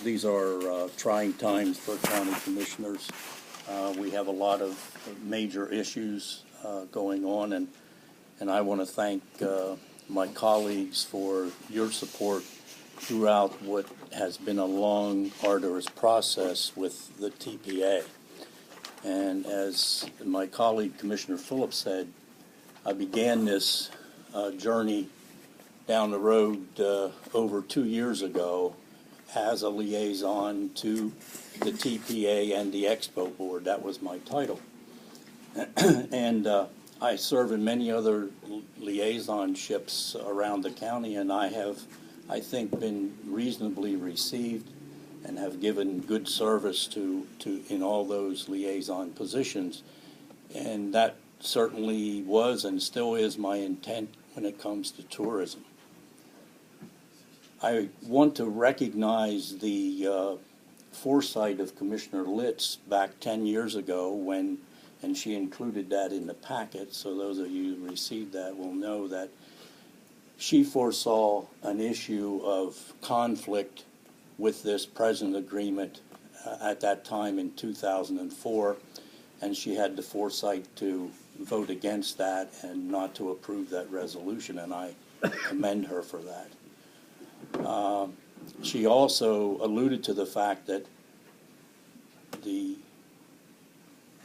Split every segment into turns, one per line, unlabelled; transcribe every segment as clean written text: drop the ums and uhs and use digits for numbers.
these are trying times for county commissioners. We have a lot of major issues going on, and I want to thank my colleagues for your support throughout what has been a long, arduous process with the TPA. And as my colleague Commissioner Phillips said, I began this journey down the road over 2 years ago as a liaison to the TPA and the Expo Board. That was my title. And I serve in many other liaisonships around the county, and I have, I think, been reasonably received and have given good service to in all those liaison positions. And that certainly was and still is my intent when it comes to tourism. I want to recognize the foresight of Commissioner Litz back 10 years ago when, and she included that in the packet, so those of you who received that will know that she foresaw an issue of conflict with this present agreement at that time in 2004, and she had the foresight to vote against that and not to approve that resolution, and I commend her for that. She also alluded to the fact that the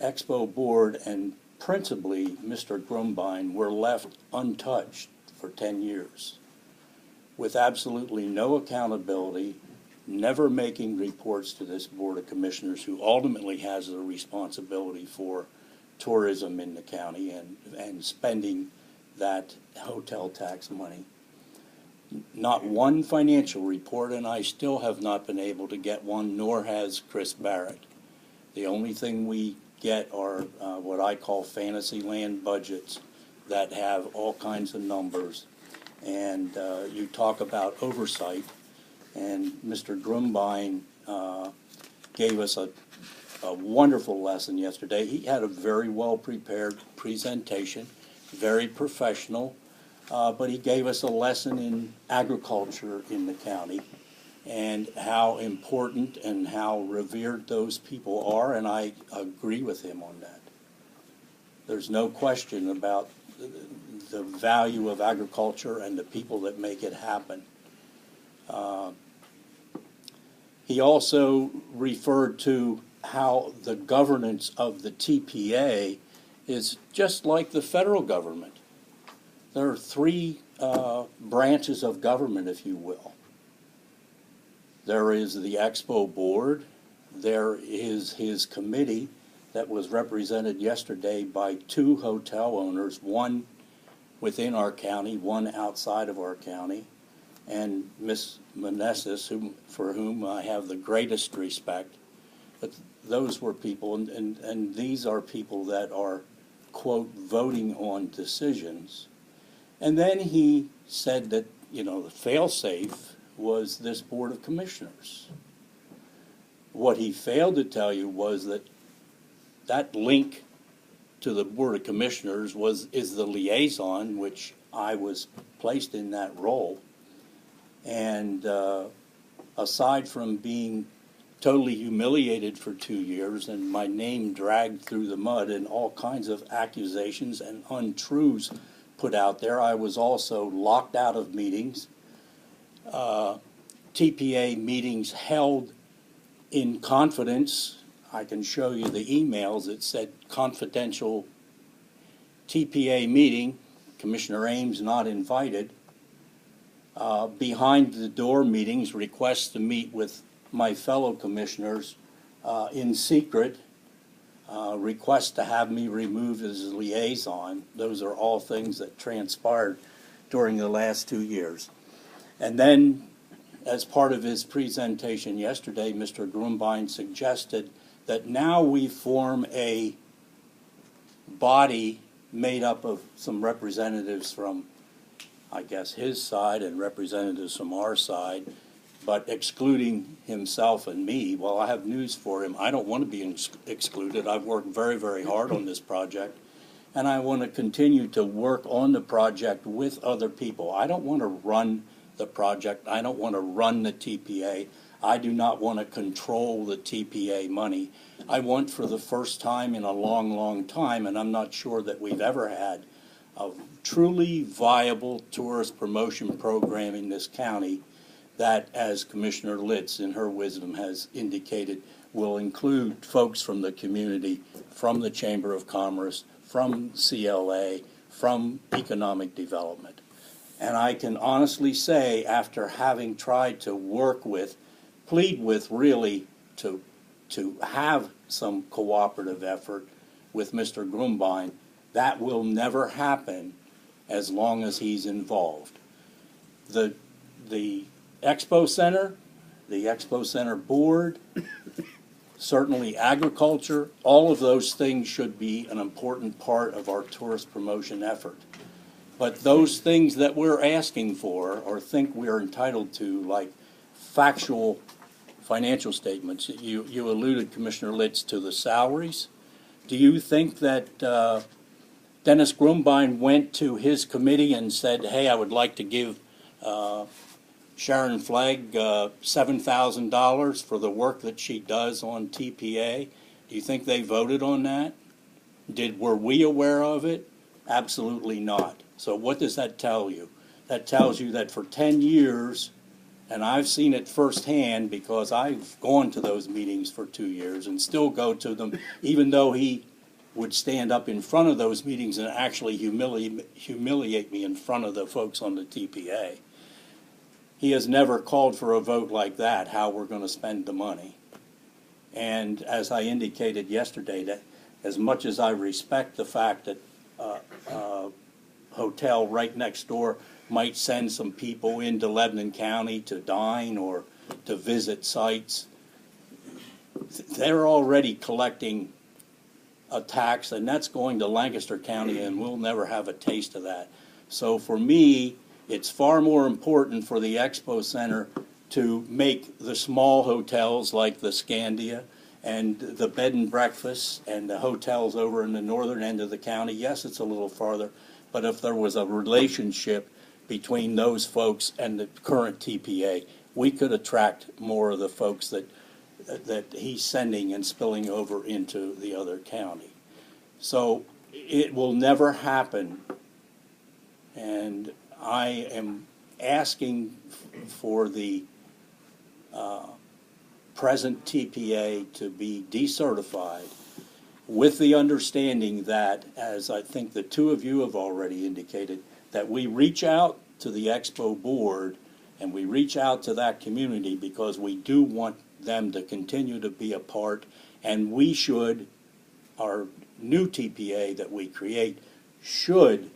Expo Board and principally Mr. Grumbine were left untouched for 10 years with absolutely no accountability, never making reports to this Board of Commissioners, who ultimately has the responsibility for tourism in the county and spending that hotel tax money. Not one financial report, and I still have not been able to get one, nor has Chris Barrett. The only thing we get are what I call fantasy land budgets that have all kinds of numbers. And you talk about oversight, and Mr. Grumbine gave us a wonderful lesson yesterday. He had a very well-prepared presentation, very professional, but he gave us a lesson in agriculture in the county and how important and how revered those people are, and I agree with him on that. There's no question about the value of agriculture and the people that make it happen. He also referred to how the governance of the TPA is just like the federal government. There are three branches of government, if you will. There is the Expo Board. There is his committee that was represented yesterday by 2 hotel owners, one within our county, one outside of our county, and Ms. Manessis, for whom I have the greatest respect. But those were people, and these are people that are, quote, voting on decisions. And then he said that, you know, the fail-safe was this Board of Commissioners. What he failed to tell you was that that link to the Board of Commissioners is the liaison, which I was placed in that role. And aside from being totally humiliated for 2 years and my name dragged through the mud and all kinds of accusations and untruths put out there, I was also locked out of meetings. TPA meetings held in confidence. I can show you the emails. It said confidential TPA meeting, Commissioner Ames not invited. Behind the door meetings, requests to meet with my fellow commissioners in secret, requests to have me removed as a liaison. Those are all things that transpired during the last 2 years. And then, as part of his presentation yesterday, Mr. Grumbine suggested that now we form a body made up of some representatives from, I guess, his side and representatives from our side, but excluding himself and me. Well, I have news for him. I don't want to be excluded. I've worked very, very hard on this project, and I want to continue to work on the project with other people. I don't want to run the project. I don't want to run the TPA. I do not want to control the TPA money. I want, for the first time in a long, long time, and I'm not sure that we've ever had, a truly viable tourist promotion program in this county that, as Commissioner Litz in her wisdom has indicated, will include folks from the community, from the Chamber of Commerce, from CLA, from economic development. And I can honestly say, after having tried to work with, plead with really to have some cooperative effort with Mr. Grumbine, that will never happen as long as he's involved. The Expo Center, the Expo Center Board, certainly agriculture, all of those things should be an important part of our tourist promotion effort. But those things that we're asking for or think we're entitled to, like factual financial statements, you alluded, Commissioner Litz, to the salaries. Do you think that Dennis Grumbine went to his committee and said, hey, I would like to give Sharon Flagg $7,000 for the work that she does on TPA? Do you think they voted on that? Were we aware of it? Absolutely not. So what does that tell you? That tells you that for 10 years, and I've seen it firsthand because I've gone to those meetings for 2 years and still go to them, even though he would stand up in front of those meetings and actually humiliate me in front of the folks on the TPA. He has never called for a vote like that, how we're going to spend the money. And as I indicated yesterday, that as much as I respect the fact that hotel right next door might send some people into Lebanon County to dine or to visit sites, they're already collecting a tax, and that's going to Lancaster County, and we'll never have a taste of that. So for me, it's far more important for the Expo Center to make the small hotels like the Scandia and the bed and breakfasts and the hotels over in the northern end of the county. Yes, it's a little farther, but if there was a relationship between those folks and the current TPA, we could attract more of the folks that he's sending and spilling over into the other county. So it will never happen, and I am asking for the present TPA to be decertified with the understanding that, as I think the two of you have already indicated, that we reach out to the Expo Board and we reach out to that community because we do want them to continue to be a part, and we should, our new TPA that we create, should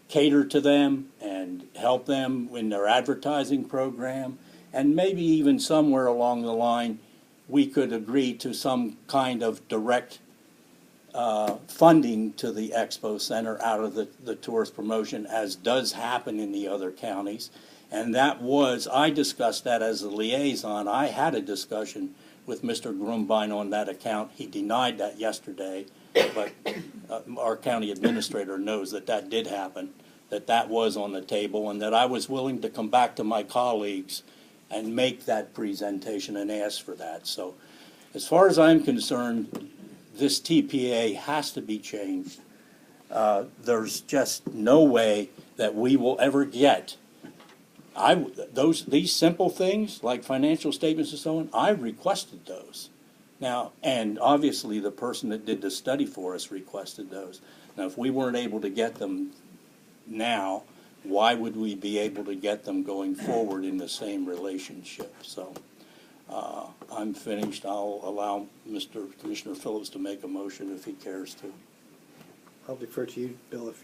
cater to them and help them in their advertising program, and maybe even somewhere along the line we could agree to some kind of direct funding to the Expo Center out of the tourist promotion, as does happen in the other counties. And that was, I discussed that as a liaison. I had a discussion with Mr. Grumbine on that account. He denied that yesterday, but our county administrator knows that that did happen, that that was on the table, and that I was willing to come back to my colleagues and make that presentation and ask for that. So as far as I'm concerned, this TPA has to be changed. There's just no way that we will ever get these simple things like financial statements and so on. I requested those. Now, and obviously the person that did the study for us requested those. Now, if we weren't able to get them now, why would we be able to get them going forward in the same relationship? So I'm finished. I'll allow Mr. Commissioner Phillips to make a motion if he cares to.
I'll defer to you, Bill, if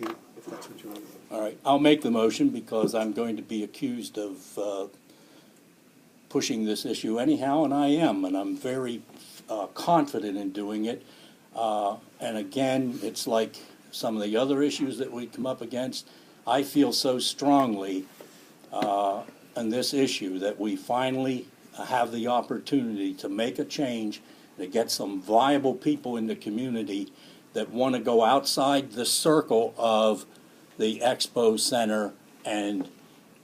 that's what you want.
All right, I'll make the motion because I'm going to be accused of pushing this issue anyhow, and I am, and I'm very confident in doing it. And again, it's like some of the other issues that we come up against. I feel so strongly on this issue that we finally have the opportunity to make a change, to get some viable people in the community that want to go outside the circle of the Expo Center and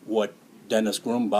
what Dennis Grumbine